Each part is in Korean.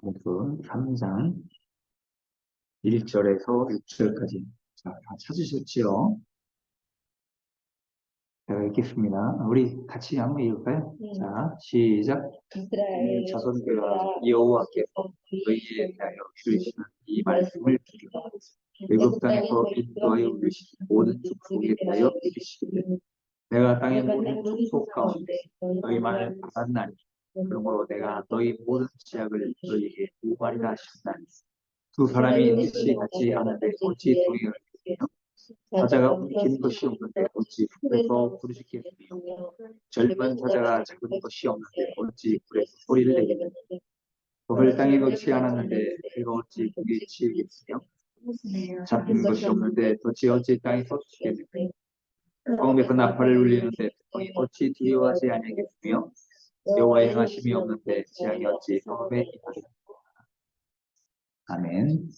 아무튼 3장 1절에서 6절까지 자, 다 찾으셨지요? 제가 읽겠습니다. 우리 같이 한번 읽을까요? 자, 시작. 이스라엘 자손들아 여호와께서 너희에 대하여 이르시는 이 말씀을 들으라. 외국 땅에서 인도하여 이르신 모든 족속에 대하여 이르시기를 내가 땅의 모든 족속 가운데 너희만을 받았나니 그러므로 내가 너희 모든 지약을 너희에게 무발이라 하셨나니 두 사람이 뜻이 같지 않은데 어찌 동행하겠으며 사자가 움직이는 것이 없는데 어찌 불에서 부르짖겠으며 젊은 사자가 작은 것이 없는데 어찌 불에서 소리를 내겠느냐 법을 땅에 놓지 않았는데 그가 어찌 거기에 치이겠으며 잡힌 것이 없는데 어찌 땅에서 치겠느냐 처음에서 나팔을 울리는데 어찌 두려워하지 아니하겠으며 여호와의 행하심이 없는데 재앙이 어찌 성읍에 임하리라. 아멘.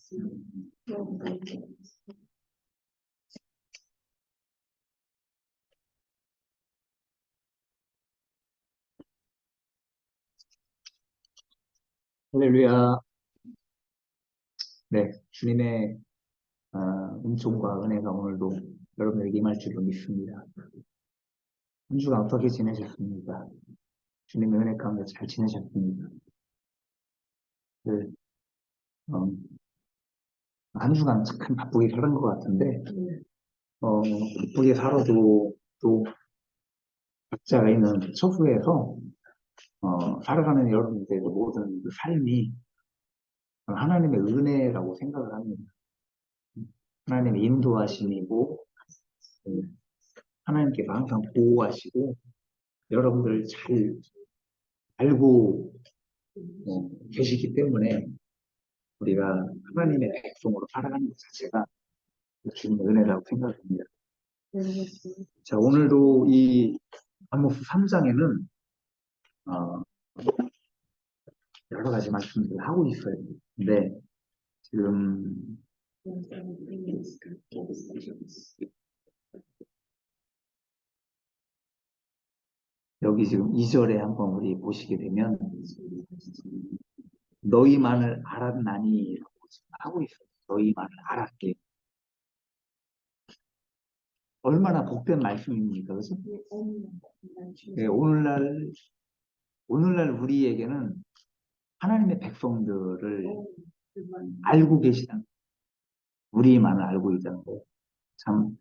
할렐루야. 네, 주님의 은총과 은혜가 오늘도 여러분에게 임할 줄로 믿습니다. 한 주간 어떻게 지내셨습니까? 주님의 은혜 가운데 잘 지내셨습니까? 네, 한 주간 참 바쁘게 살은 것 같은데 바쁘게 살아도 또 각자가 있는 처소에서 살아가는 여러분들의 모든 그 삶이 하나님의 은혜라고 생각을 합니다. 하나님의 인도하심이고 하나님께서 항상 보호하시고 여러분들을 잘 알고 계시기 때문에 우리가 하나님의 백성으로 살아가는 것 자체가 주님의 은혜라고 생각합니다. 자, 오늘도 이 아모스 3장에는 여러 가지 말씀들을 하고 있어요. 근데 지금 여기 지금 2절에 한번 우리 보시게 되면 너희만을 알았나니 라고 지금 하고 있어요. 너희만을 알았게. 얼마나 복된 말씀입니까? 그죠? 네, 오늘날 우리에게는 하나님의 백성들을 알고 계시다는 우리만을 알고 있다는 거. 참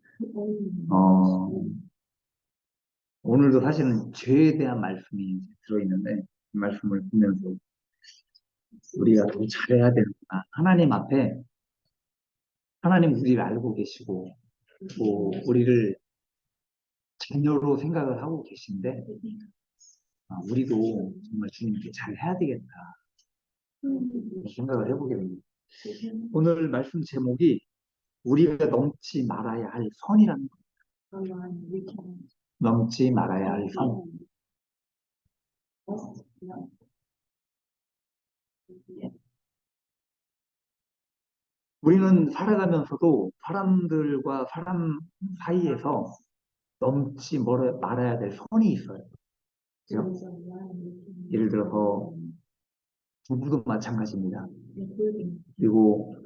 오늘도 사실은 죄에 대한 말씀이 들어있는데 이 말씀을 보면서 우리가 더 잘해야 되는구나. 하나님 앞에 하나님 우리를 알고 계시고 또 우리를 자녀로 생각을 하고 계신데 우리도 정말 주님께 잘해야 되겠다 생각을 해보게 됩니다. 오늘 말씀 제목이 우리가 넘지 말아야 할 선이라는 겁니다. 넘지 말아야 할 선. 우리는 살아가면서도 사람들과 사람 사이에서 넘지 말아야 될 선이 있어요. 그렇죠? 예를 들어서 부부도 마찬가지입니다. 그리고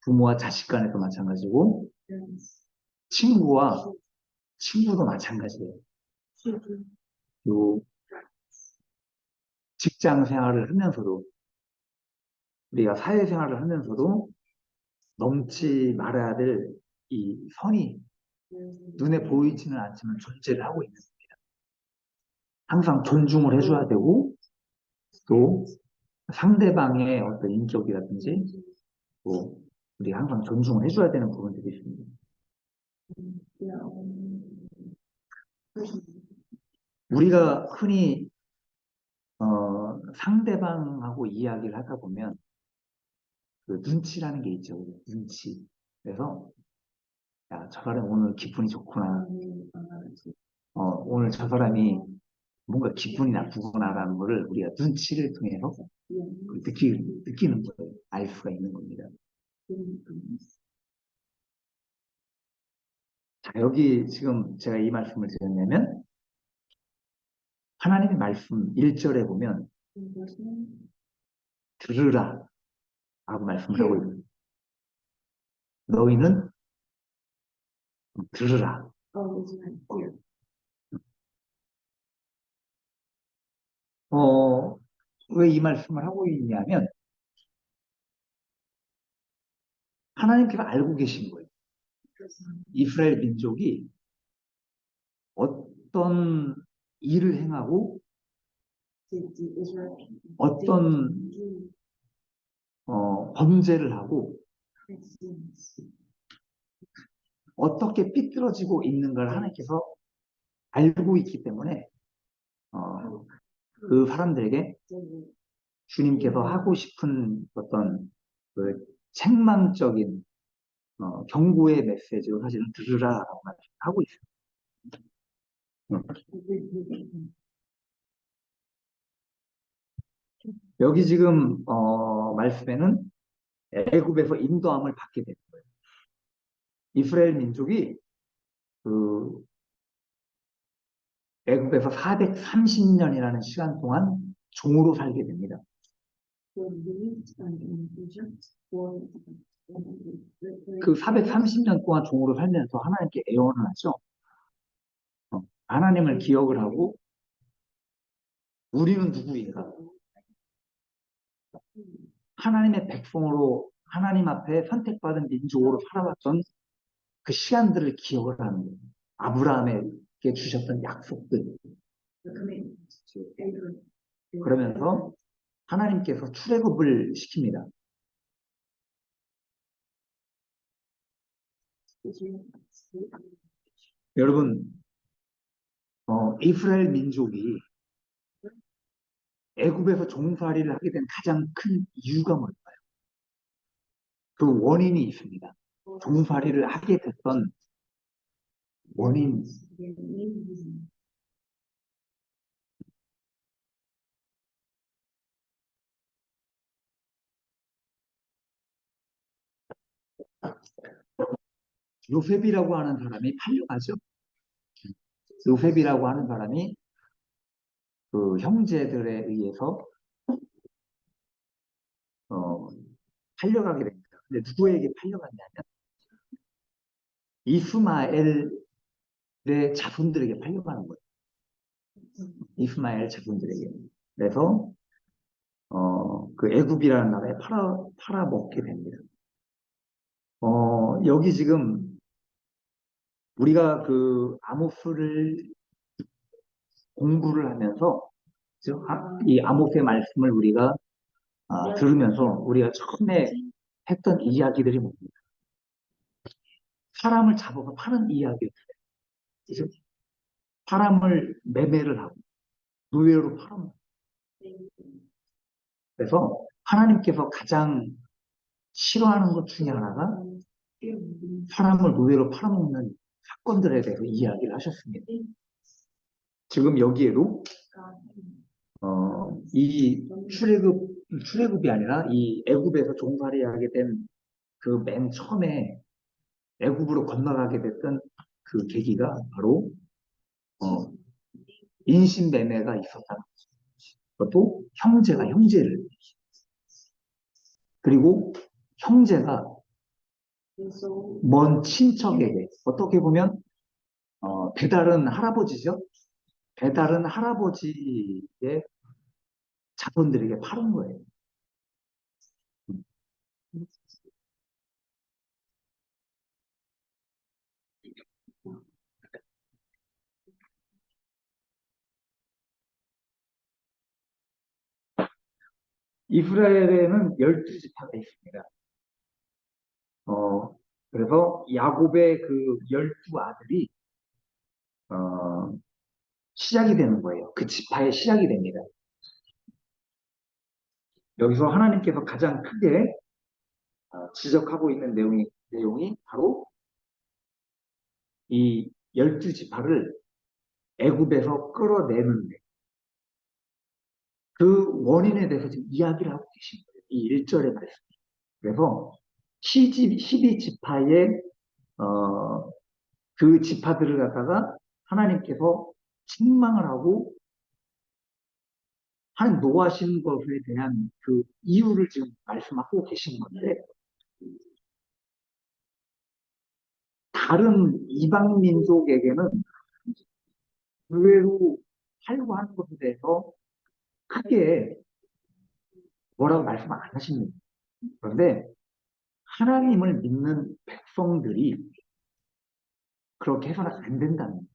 부모와 자식 간에도 마찬가지고 친구도 마찬가지예요. 그리고 직장 생활을 하면서도 우리가 사회생활을 하면서도 넘지 말아야 될 이 선이 눈에 보이지는 않지만 존재를 하고 있는 겁니다. 항상 존중을 해줘야 되고 또 상대방의 어떤 인격이라든지 또 우리 항상 존중을 해줘야 되는 부분들이 있습니다. 우리가 흔히 상대방하고 이야기를 하다 보면 그 눈치라는 게 있죠. 눈치. 그래서 야, 저 사람 오늘 기분이 좋구나. 오늘 저 사람이 뭔가 기분이 나쁘구나라는 거를 우리가 눈치를 통해서 느끼는 거예요. 알 수가 있는 겁니다. 자, 여기 지금 제가 이 말씀을 드렸냐면 하나님의 말씀 1절에 보면 들으라 라고 말씀을 하고 있습니다. 너희는 들으라. 왜 이 말씀을 하고 있냐면 하나님께서 알고 계신 거예요. 이스라엘 민족이 어떤 일을 행하고 어떤 범죄를 하고 어떻게 삐뚤어지고 있는 걸 하나님께서 알고 있기 때문에 그 사람들에게 주님께서 하고 싶은 어떤 그 책망적인 경고의 메시지로 사실은 들으라라고 하고 있어요. 여기 지금 말씀에는 애굽에서 인도함을 받게 되는 거예요. 이스라엘 민족이 그 애굽에서 430년이라는 시간 동안 종으로 살게 됩니다. 그 430년 동안 종으로 살면서 하나님께 애원을 하죠. 하나님을 기억을 하고 우리는 누구인가? 하나님의 백성으로 하나님 앞에 선택받은 민족으로 살아왔던 그 시간들을 기억을 하는 거예요. 아브라함에게 주셨던 약속들. 그러면서 하나님께서 출애굽을 시킵니다. 여러분, 이스라엘 민족이 애굽에서 종살이를 하게 된 가장 큰 이유가 뭘까요? 그 원인이 있습니다. 종살이를 하게 됐던 원인. 요셉이라고 하는 사람이 팔려가죠. 요셉이라고 하는 사람이 그 형제들에 의해서 팔려가게 됩니다. 근데 누구에게 팔려갔냐면 이스마엘의 자손들에게 팔려가는 거예요. 이스마엘 자손들에게. 그래서 그 애굽이라는 나라에 팔아먹게 됩니다. 여기 지금 우리가 그 아모스를 공부를 하면서 이 아모스의 말씀을 우리가 들으면서 우리가 처음에 했던 이야기들이 뭡니까? 사람을 잡아서 파는 이야기였어요. 사람을 매매를 하고 노예로 팔아먹고. 그래서 하나님께서 가장 싫어하는 것 중에 하나가 사람을 노예로 팔아먹는 사건들에 대해서 이야기를 하셨습니다. 지금 여기에도 이 출애굽이 아니라 이 애굽에서 종살이하게 된 그 맨 처음에 애굽으로 건너가게 됐던 그 계기가 바로 인신매매가 있었다는 거죠. 그것도 형제가 형제를, 그리고 형제가 먼 친척에게, 어떻게 보면 배다른 할아버지죠. 배다른 할아버지의 자손들에게 팔은 거예요. 이스라엘에는 12지파가 있습니다. 그래서 야곱의 그 12아들이 시작이 되는 거예요. 그 지파의 시작이 됩니다. 여기서 하나님께서 가장 크게 지적하고 있는 내용이 바로 이 12지파를 애굽에서 끌어내는데 그 원인에 대해서 지금 이야기를 하고 계신 거예요. 이 1절의 말씀. 그래서 12지파의 그 지파들을 갖다가 하나님께서 책망을 하고 하나님 노하시는 것에 대한 그 이유를 지금 말씀하고 계신 건데, 다른 이방 민족에게는 의외로 하려고 하는 것에 대해서 크게 뭐라고 말씀 안 하십니다. 그런데 하나님을 믿는 백성들이 그렇게 해서는 안 된다는 거예요.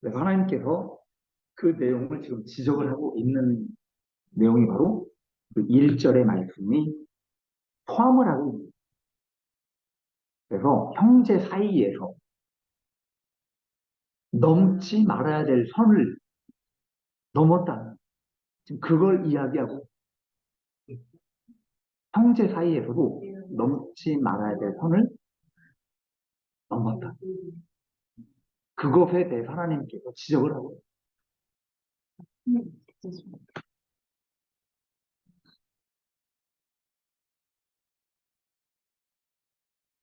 그래서 하나님께서 그 내용을 지금 지적을 하고 있는 내용이 바로 그 1절의 말씀이 포함을 하고 있는 거예요. 그래서 형제 사이에서 넘지 말아야 될 선을 넘었다. 지금 그걸 이야기하고, 형제 사이에서도 넘지 말아야 될 선을 넘었다. 그것에 대해 하나님께서 지적을 하고,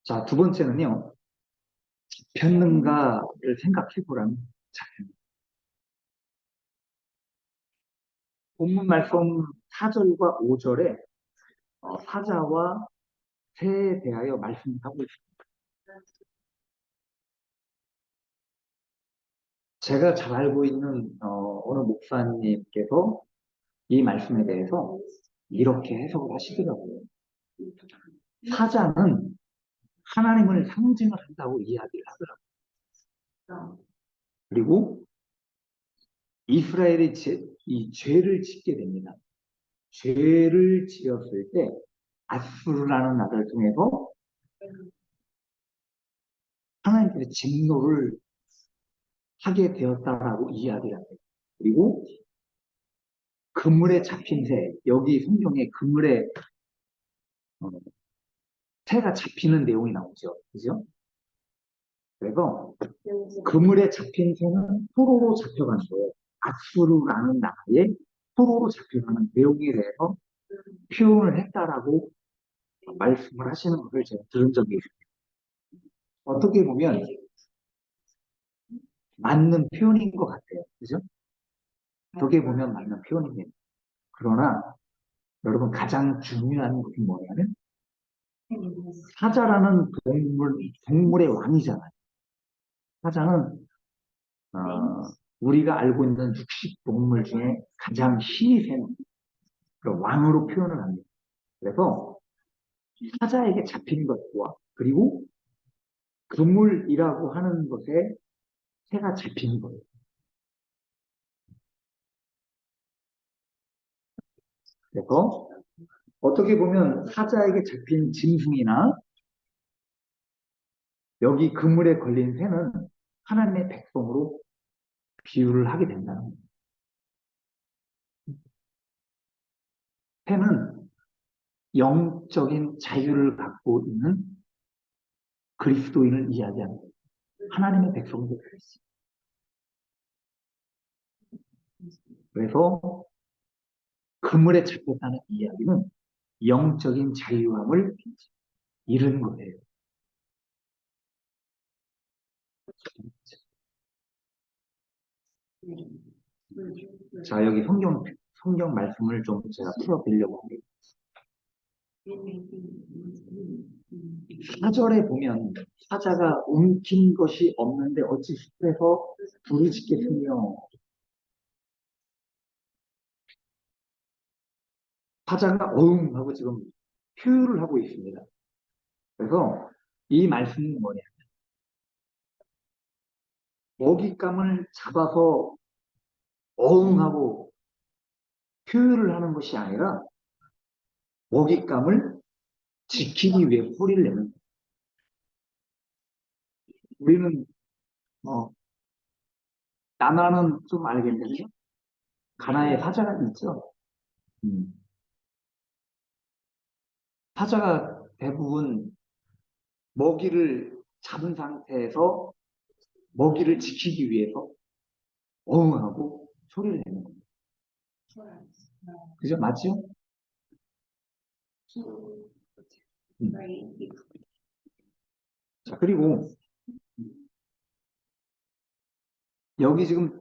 자, 두 번째는요, 잡혔는가를 생각해 보라는 자입니다. 본문 말씀 4절과 5절에 사자와 새에 대하여 말씀하고 있습니다. 제가 잘 알고 있는 어느 목사님께서 이 말씀에 대해서 이렇게 해석을 하시더라고요. 사자는 하나님을 상징을 한다고 이야기를 하더라고요. 그리고 이스라엘이 이 죄를 짓게 됩니다. 죄를 지었을 때 아수르라는 나라를 통해서 하나님께서 진노를 하게 되었다라고 이야기를 합니다. 그리고 그물에 잡힌 새, 여기 성경에 그물에 어, 새가 잡히는 내용이 나오죠. 그죠? 그래서 그물에 잡힌 새는 포로로 잡혀가는 거예요. 아수르라는 나라에 포로로 잡혀가는 내용에 대해서 표현을 했다라고 말씀을 하시는 것을 제가 들은 적이 있습니다. 어떻게 보면 맞는 표현인 것 같아요. 그죠? 어떻게 보면 맞는 표현입니다. 그러나 여러분 가장 중요한 것이 뭐냐면 사자라는 동물의 왕이잖아요. 사자는 우리가 알고 있는 육식 동물 중에 가장 힘이 센 왕으로 표현을 합니다. 그래서 사자에게 잡힌 것과 그리고 그물이라고 하는 것에 새가 잡힌 거예요. 그래서 어떻게 보면 사자에게 잡힌 짐승이나 여기 그물에 걸린 새는 하나님의 백성으로 비유를 하게 된다는 거예요. 새는 영적인 자유를 갖고 있는 그리스도인을 이야기하는 거예요. 하나님의 백성들. 그래서 그물에 잡혔다는 이야기는 영적인 자유함을 잃은 거예요. 자, 여기 성경 말씀을 좀 제가 풀어드리려고 합니다. 4절에 보면 사자가 움킨 것이 없는데 어찌 숲에서 부르짖겠으며, 사자가 어흥하고 지금 표현을 하고 있습니다. 그래서 이 말씀은 뭐냐? 먹잇감을 잡아서 어흥하고 표현을 하는 것이 아니라 먹잇감을 지키기 위해 소리를 내는 거예요. 우리는 나나는 좀 알겠는데 가나에 사자가 있죠. 음. 사자가 대부분 먹이를 잡은 상태에서 먹이를 지키기 위해서 어흥하고 소리를 내는 겁니다. 그죠? 맞죠? 음. 자, 그리고 여기 지금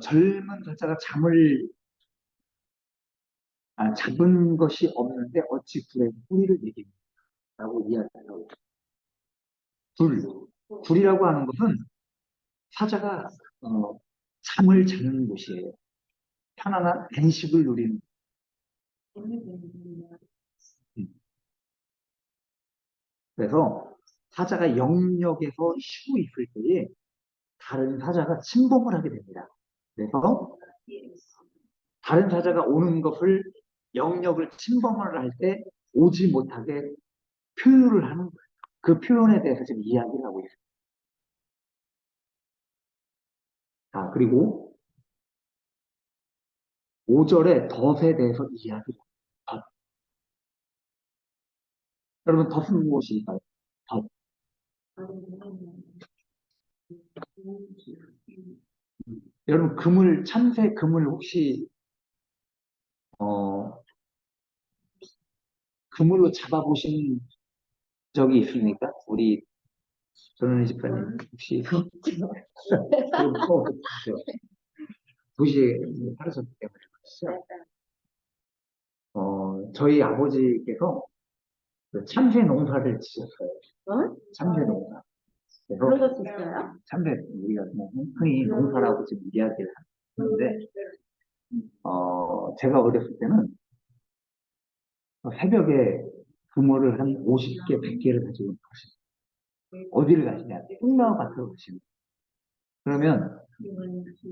젊은 사자가 잡은 것이 없는데 어찌 굴에 뿌리를 내겠냐라고 이야기하고 굴. 굴이라고 하는 것은 사자가 잠을 자는 곳이에요. 편안한 안식을 누리는. 그래서 사자가 영역에서 쉬고 있을 때에 다른 사자가 침범을 하게 됩니다. 그래서 다른 사자가 오는 것을 영역을 침범을 할 때 오지 못하게 표현을 하는 거예요. 그 표현에 대해서 지금 이야기를 하고 있어요. 자, 그리고 5절에 덫에 대해서 이야기를 해요. 덫. 여러분, 덫은 무엇일까요? 덫. 여러분, 참새 그물 혹시, 어, 그물로 잡아보신 적이 있습니까? 우리 전원희 집사님, 혹시, 도시에 살으셨기 때문에. 그렇죠? 저희 아버지께서 그 참새 농사를 지셨어요. 참새 농사. 그래서 그러셨어요? 참새, 우리가 뭐 흔히 농사라고 지금 이야기를 하는데, 제가 어렸을 때는 새벽에 부모를 한 50개, 100개를 가지고 가시죠. 어디를 가시냐? 콩나무 밭으로 가시는. 그러면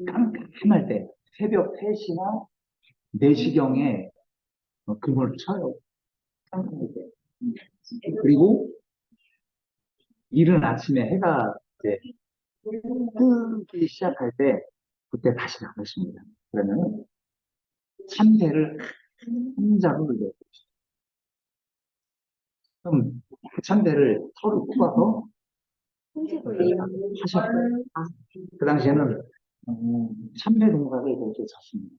깜깜할 때 새벽 3시나 4시경에 그물을 쳐요. 깜깜할 때. 그리고 이른 아침에 해가 이제 뜨기 시작할 때 그때 다시 나가십니다. 그러면 참새를 한 자루 이제 그럼 그 참새를 털을 뽑아서 하셨어요. 그 당시에는 참새 농사를 이렇게 졌습니다.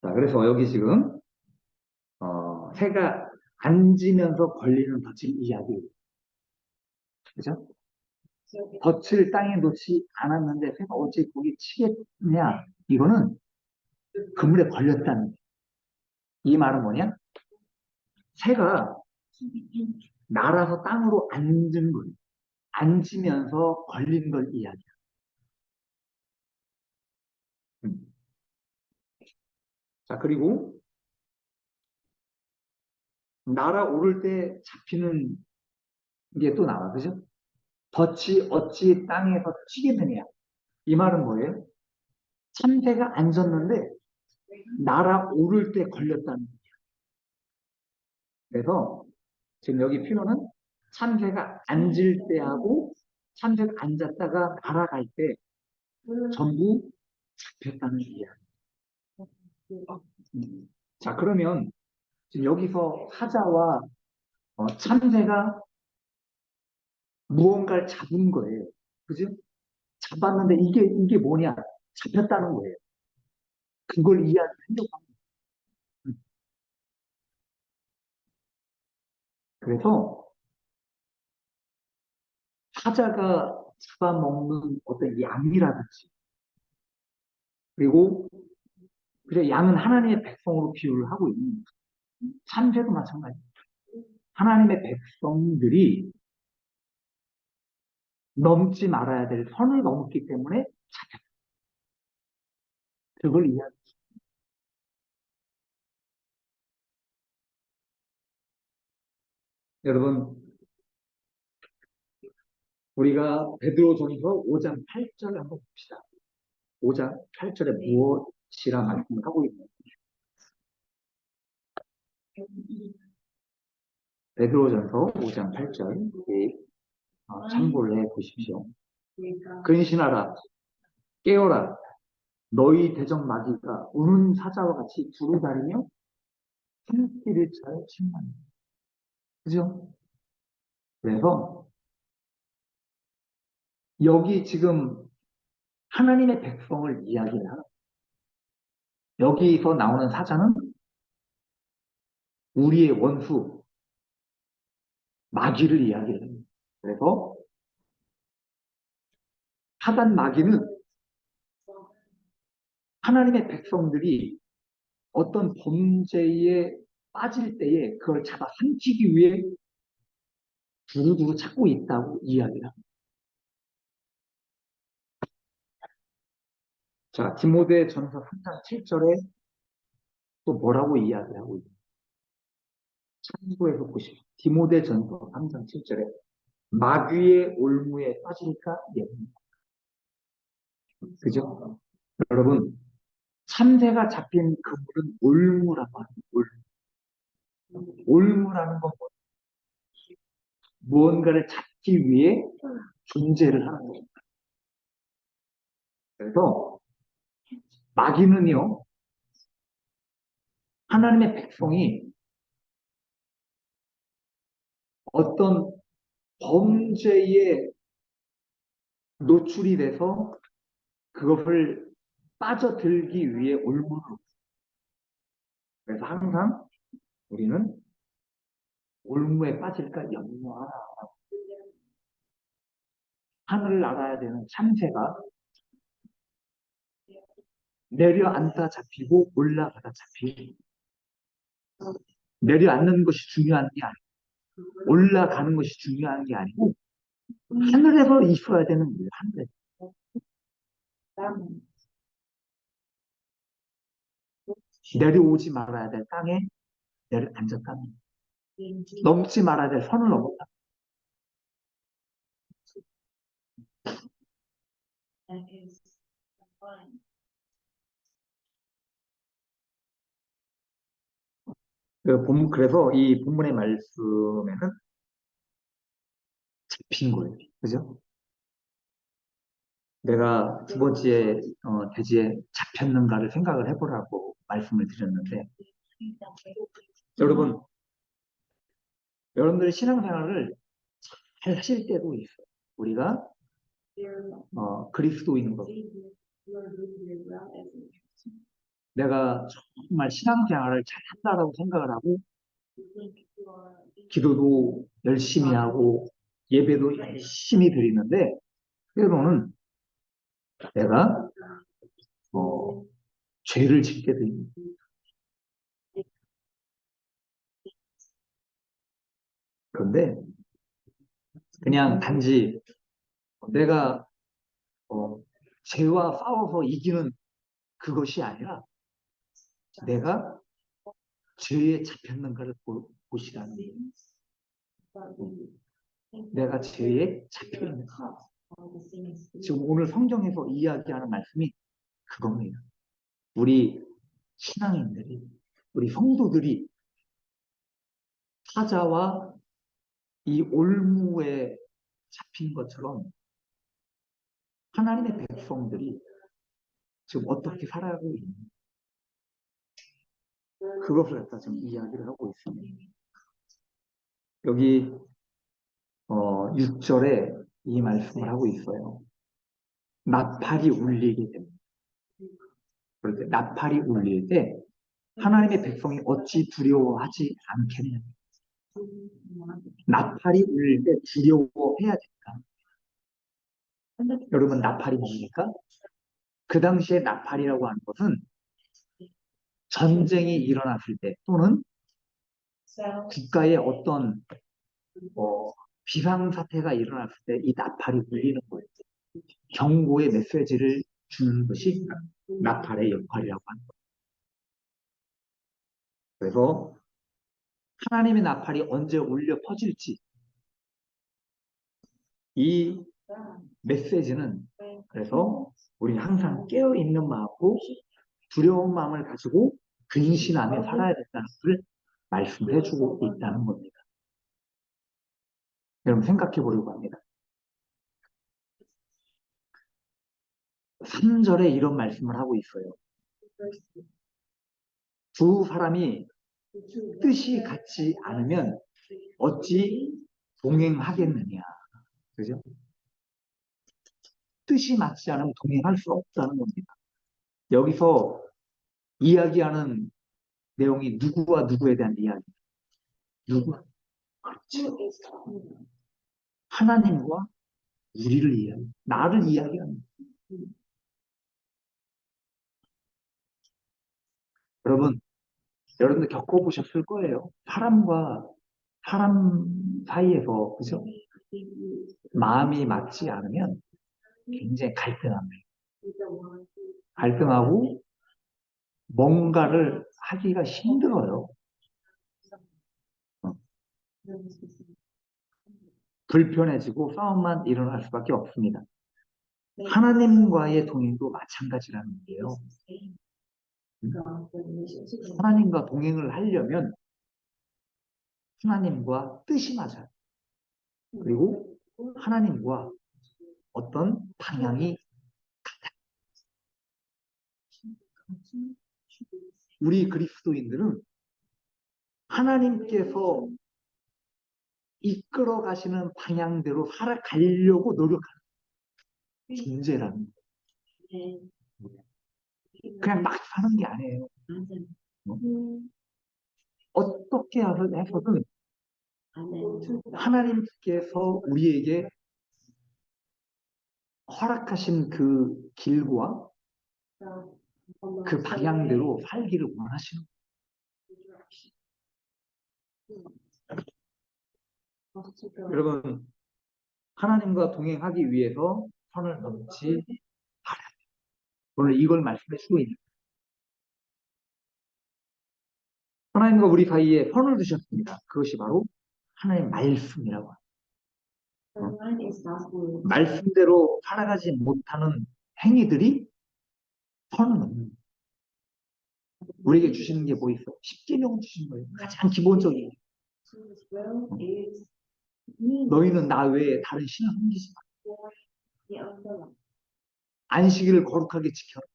자, 그래서 여기 지금 새가 앉으면서 걸리는 덫을 이야기해요. 그죠? 덫을 땅에 놓지 않았는데 새가 어찌 거기 치겠냐? 이거는 그물에 걸렸다는 거예요. 이 말은 뭐냐? 새가 날아서 땅으로 앉은 거예요. 앉으면서 걸린 걸 이야기해요. 자, 그리고 날아오를 때 잡히는 게 또 나와. 그죠? 덫이 어찌 땅에서 튀겠느냐. 이 말은 뭐예요? 참새가 앉았는데 날아오를 때 걸렸다는 거예요. 그래서 지금 여기 표현은 참새가 앉을 때하고 참새가 앉았다가 날아갈 때 전부 잡혔다는 이야기. 자, 그러면 지금 여기서 사자와 참새가 무언가를 잡은 거예요. 그죠? 잡았는데 이게 뭐냐? 잡혔다는 거예요. 그걸 이야기하려고 합니다. 그래서 사자가 잡아먹는 어떤 양이라든지 그리고 그래 양은 하나님의 백성으로 비유를 하고 있는 참새도 마찬가지입니다. 하나님의 백성들이 넘지 말아야 될 선을 넘었기 때문에 잡혔다. 그걸 이야기. 여러분 우리가 베드로전서 5장 8절 한번 봅시다. 5장 8절에 무엇이라 말씀을 하고 있는 베드로전서 5장 8절 참고를 해 보십시오. 근신하라 깨어라 너희 대적 마귀가 우는 사자와 같이 두루다니며 한 끼를 잘 침망. 그죠? 그래서 여기 지금 하나님의 백성을 이야기를 하는 여기서 나오는 사자는 우리의 원수, 마귀를 이야기를 합니다. 그래서 사단 마귀는 하나님의 백성들이 어떤 범죄에 빠질 때에 그걸 잡아 삼키기 위해 두루두루 찾고 있다고 이야기를 합니다. 자, 디모데 전서 3장 7절에 또 뭐라고 이야기를 하고 있나요? 참고해서 보시죠. 디모데 전서 3장 7절에 마귀의 올무에 빠질까? 예. 그죠? 여러분, 참새가 잡힌 그물은 올무라고 합니다. 올무라는 건 무언가를 잡기 위해 존재를 하는 겁니다. 그래서 마귀는요, 하나님의 백성이 어떤 범죄에 노출이 돼서 그것을 빠져들기 위해 올무를. 그래서 항상 우리는 올무에 빠질까 염려하라. 하늘을 날아야 되는 참새가 내려앉다 잡히고 올라가다 잡히고, 내려앉는 것이 중요한 게 아니고 올라가는 것이 중요한 게 아니고 하늘에서 있어야 되는 거예요. 하늘에. 내려오지 말아야 될 땅에 내려앉았다. 넘지 말아야 될 선을 넘었다. 그래서 이 본문의 말씀에는 잡힌 거예요. 그죠? 내가 두 번째 대지에 잡혔는가를 생각을 해보라고 말씀을 드렸는데, 여러분, 여러분들의 신앙생활을 잘 하실 때도 있어요. 우리가 그리스도인으로 내가 정말 신앙생활을 잘 한다라고 생각을 하고 기도도 열심히 하고 예배도 열심히 드리는데 때로는 내가 죄를 짓게 됩니다. 그런데 그냥 단지 내가 죄와 싸워서 이기는 그것이 아니라 내가 죄에 잡혔는가를 보시라는 거예요. 내가 죄에 잡혀있는가. 지금 오늘 성경에서 이야기하는 말씀이 그겁니다. 우리 신앙인들이, 우리 성도들이 사자와 이 올무에 잡힌 것처럼 하나님의 백성들이 지금 어떻게 살아가고 있는지 그것을 갖다 지금 이야기를 하고 있습니다. 여기 6절에 이 말씀을 하고 있어요. 나팔이 울리게 됩니다. 그럴 때 나팔이 울릴 때 하나님의 백성이 어찌 두려워하지 않겠느냐. 나팔이 울릴 때 두려워해야 될까? 여러분, 나팔이 뭡니까? 그 당시에 나팔이라고 하는 것은 전쟁이 일어났을 때 또는 국가에 어떤 비상사태가 일어났을 때 이 나팔이 울리는 거예요. 경고의 메시지를 주는 것이 나팔의 역할이라고 하는 거예요. 그래서 하나님의 나팔이 언제 울려 퍼질지 이 메시지는 그래서 우리는 항상 깨어있는 마음으로 두려운 마음을 가지고 근신하며 살아야 된다는 것을 말씀해주고 있다는 겁니다. 여러분 생각해 보려고 합니다. 3절에 이런 말씀을 하고 있어요. 두 사람이 뜻이 같지 않으면 어찌 동행하겠느냐. 그죠? 뜻이 맞지 않으면 동행할 수 없다는 겁니다. 여기서 이야기하는 내용이 누구와 누구에 대한 이야기. 누구? 그렇지. 하나님과 우리를 이야기, 나를 이야기하는. 여러분, 여러분들 겪어보셨을 거예요. 사람과 사람 사이에서, 그죠? 마음이 맞지 않으면 굉장히 갈등합니다. 갈등하고 뭔가를 하기가 힘들어요. 어, 불편해지고 싸움만 일어날 수밖에 없습니다. 하나님과의 동행도 마찬가지라는 거예요. 하나님과 동행을 하려면 하나님과 뜻이 맞아요. 그리고 하나님과 어떤 방향이 우리 그리스도인들은 하나님께서 이끌어 가시는 방향대로 살아가려고 노력하는 존재라는 거예요. 그냥 막 사는 게 아니에요. 어떻게 해서든 하나님께서 우리에게 허락하신 그 길과 그 방향대로 살기를 원하시는 거예요. 여러분, 하나님과 동행하기 위해서 선을 넘지 말아야 돼요. 오늘 이걸 말씀해 주고 있는 거예요. 하나님과 우리 사이에 선을 두셨습니다. 그것이 바로 하나님의 말씀이라고 합니다. 말씀대로 살아가지 못하는 행위들이 선을 넘는 거예요. 우리에게 주시는 게 뭐 있어? 십계명 주신 거예요. 가장 기본적인. 너희는 나 외에 다른 신을 섬기지 마. 안식일을 거룩하게 지켜라.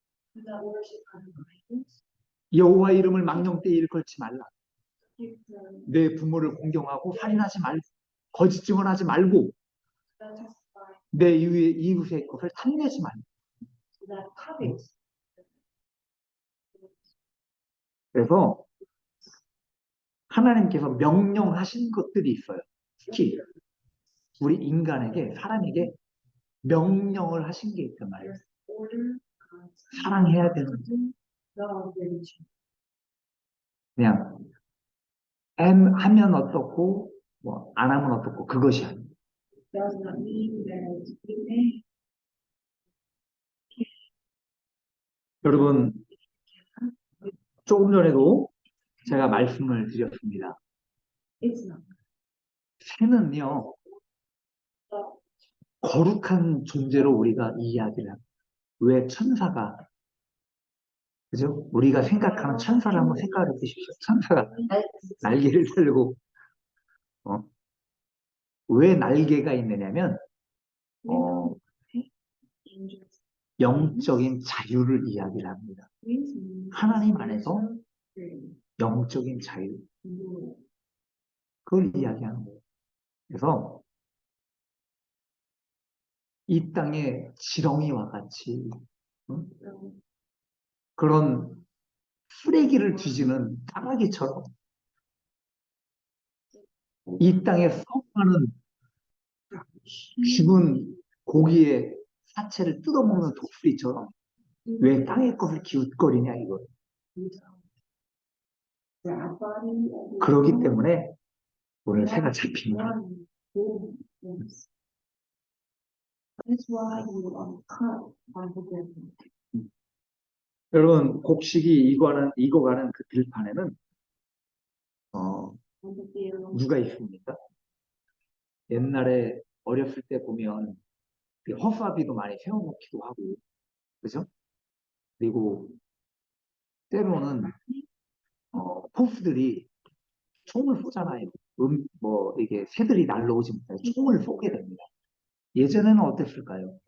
여호와 이름을 망령되이 일컬지 말라. 내 부모를 공경하고 살인하지 말고 거짓 증언하지 말고 내 이웃의 것을 탐내지 말고. 그래서 하나님께서 명령하신 것들이 있어요. 특히 우리 인간에게, 사람에게 명령을 하신 게 있단 말이에요. 사랑해야 되는 그냥 하면 어떻고 뭐 안 하면 어떻고 그것이 아니에요. 여러분, 조금 전에도 제가 말씀을 드렸습니다. 새는요, 거룩한 존재로 우리가 이야기를 합니다. 왜 천사가, 그죠? 우리가 생각하는 천사를 한번 생각해 보십시오. 천사가 날개를 달고, 왜 날개가 있느냐면, 영적인 자유를 이야기를 합니다. 하나님 안에서 영적인 자유, 그걸 이야기하는 거예요. 그래서 이 땅에 지렁이와 같이 그런 쓰레기를 뒤지는 까마귀처럼 이 땅에 썩어가는 죽은 고기의 사체를 뜯어먹는 독수리처럼 왜 땅의 것을 기웃거리냐 이거. 그렇기 때문에 오늘 새가 잡힌다. 여러분, 곡식이 익어가는 그 들판에는 누가 있습니까? 옛날에 어렸을 때 보면 그 허수아비도 많이 세워놓기도 하고, 그죠? 그리고 때로는 포스들이 총을 쏘잖아요. 이게 새들이 날라오지 못해 총을 쏘게 됩니다. 예전에는 어땠을까요?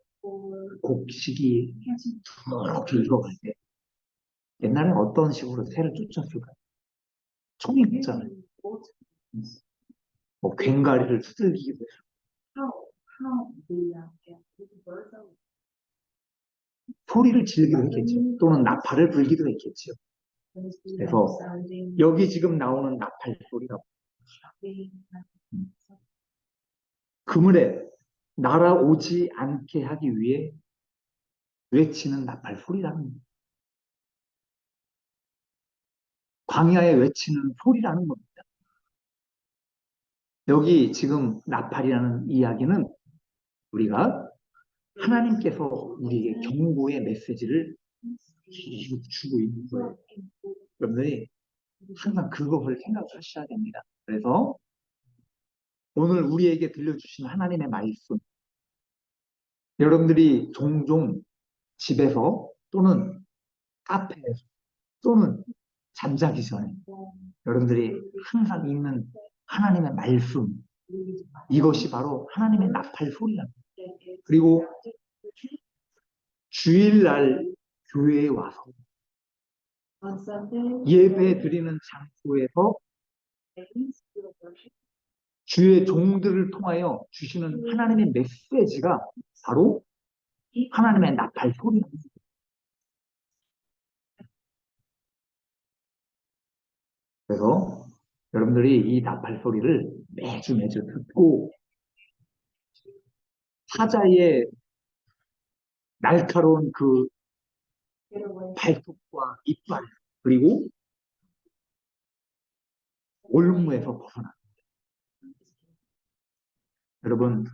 곡식이 이렇게 익어갈 때 옛날에 어떤 식으로 새를 쫓았을까요? 총이 없잖아요. 뭐 괭가리를 두들기기도 해요. 소리를 지르기도 했겠죠. 또는 나팔을 불기도 했겠죠. 그래서 여기 지금 나오는 나팔 소리가 그물에 날아오지 않게 하기 위해 외치는 나팔 소리라는 겁니다. 광야에 외치는 소리라는 겁니다. 여기 지금 나팔이라는 이야기는 우리가 하나님께서 우리에게 경고의 메시지를 주고 있는 거예요. 여러분들이 항상 그것을 생각하셔야 됩니다. 그래서 오늘 우리에게 들려주신 하나님의 말씀, 여러분들이 종종 집에서 또는 카페에서 또는 잠자기 전에 여러분들이 항상 읽는 하나님의 말씀, 이것이 바로 하나님의 나팔 소리랍니다. 그리고 주일날 교회에 와서 예배 드리는 장소에서 주의 종들을 통하여 주시는 하나님의 메시지가 바로 하나님의 나팔 소리입니다. 그래서 여러분들이 이 나팔 소리를 매주 듣고 사자의 날카로운 그 발톱과 이빨 그리고 올무에서 벗어나. 여러분,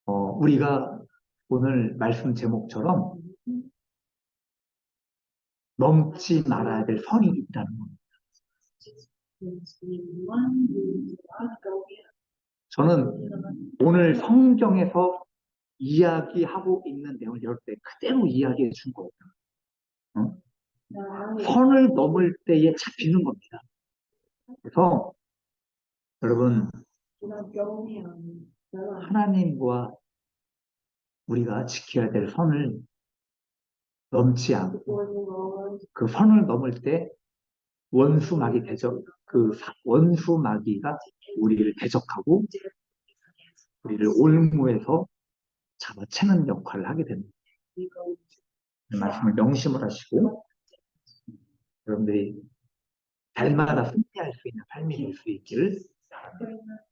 우리가 오늘 말씀 제목처럼 넘지 말아야 될 선이 있다는 겁니다. 저는 오늘 성경에서 이야기하고 있는 내용을 여러분 때 그대로 이야기해 준 거예요. 선을 넘을 때에 잡히는 겁니다. 그래서 여러분, 하나님과 우리가 지켜야 될 선을 넘지 않고 그 선을 넘을 때 원수마귀 대적, 그 원수마귀가 우리를 대적하고 우리를 올무에서 잡아채는 역할을 하게 됩니다. 이 말씀을 명심을 하시고 여러분들이 달마다 승리할 수 있는 삶이 될 수 있기를 바랍니다.